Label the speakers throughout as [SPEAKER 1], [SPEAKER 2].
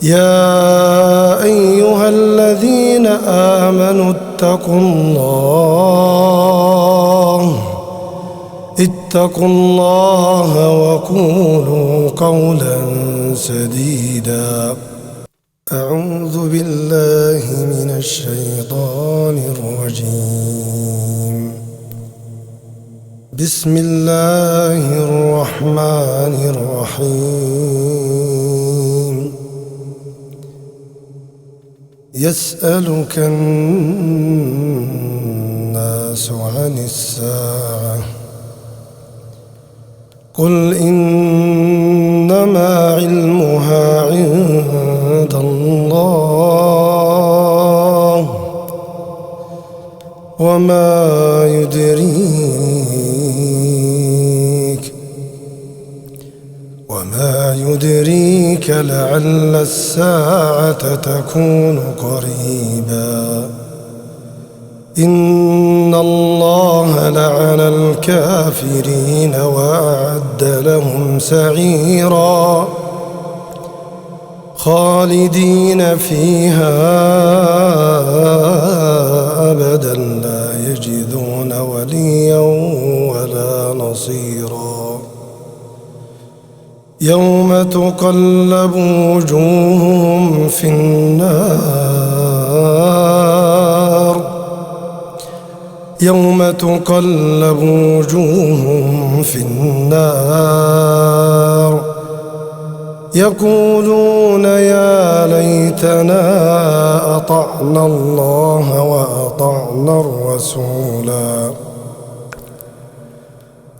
[SPEAKER 1] يا أيها الذين آمنوا اتقوا الله وقولوا قولا سديدا. أعوذ بالله من الشيطان الرجيم. بسم الله الرحمن الرحيم. يسألك الناس عن الساعة قل إنما علمها عند الله وما يدريك لعل الساعة تكون قريبا. إن الله لعن الكافرين وأعد لهم سعيرا خالدين فيها أبدا لا يجدون وليا ولا نصيرا. يوم تقلب وجوههم في النار يقولون يا ليتنا أطعنا الله وأطعنا الرسولا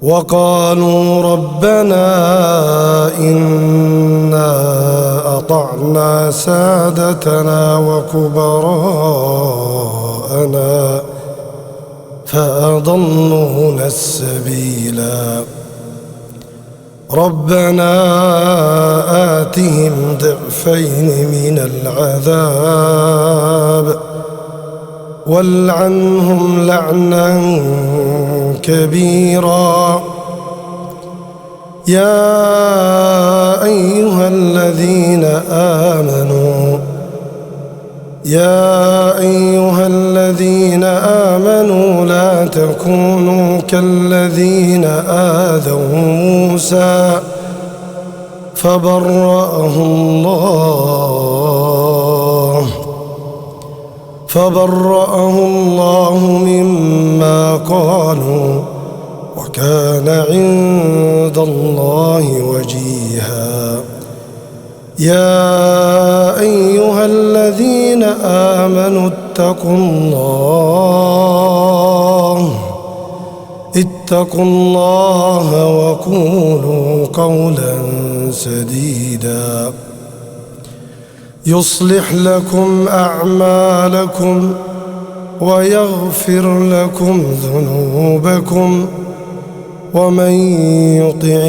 [SPEAKER 1] وقالوا ربنا إنا أطعنا سادتنا وكبراءنا فأضلونا السبيلا. ربنا آتهم ضعفين من العذاب والعنهم لعنا كبيرا. يا أيها الذين آمنوا لا تكونوا كالذين آذوا موسى فبرأه الله مما قالوا وكان عند الله وجيها. يا أيها الذين آمنوا اتقوا الله وقولوا قولا سديدا. يصلح لكم أعمالكم ويغفر لكم ذنوبكم ومن يطع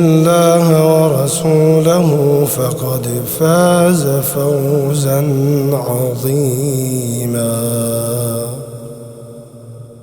[SPEAKER 1] الله ورسوله فقد فاز فوزا عظيما.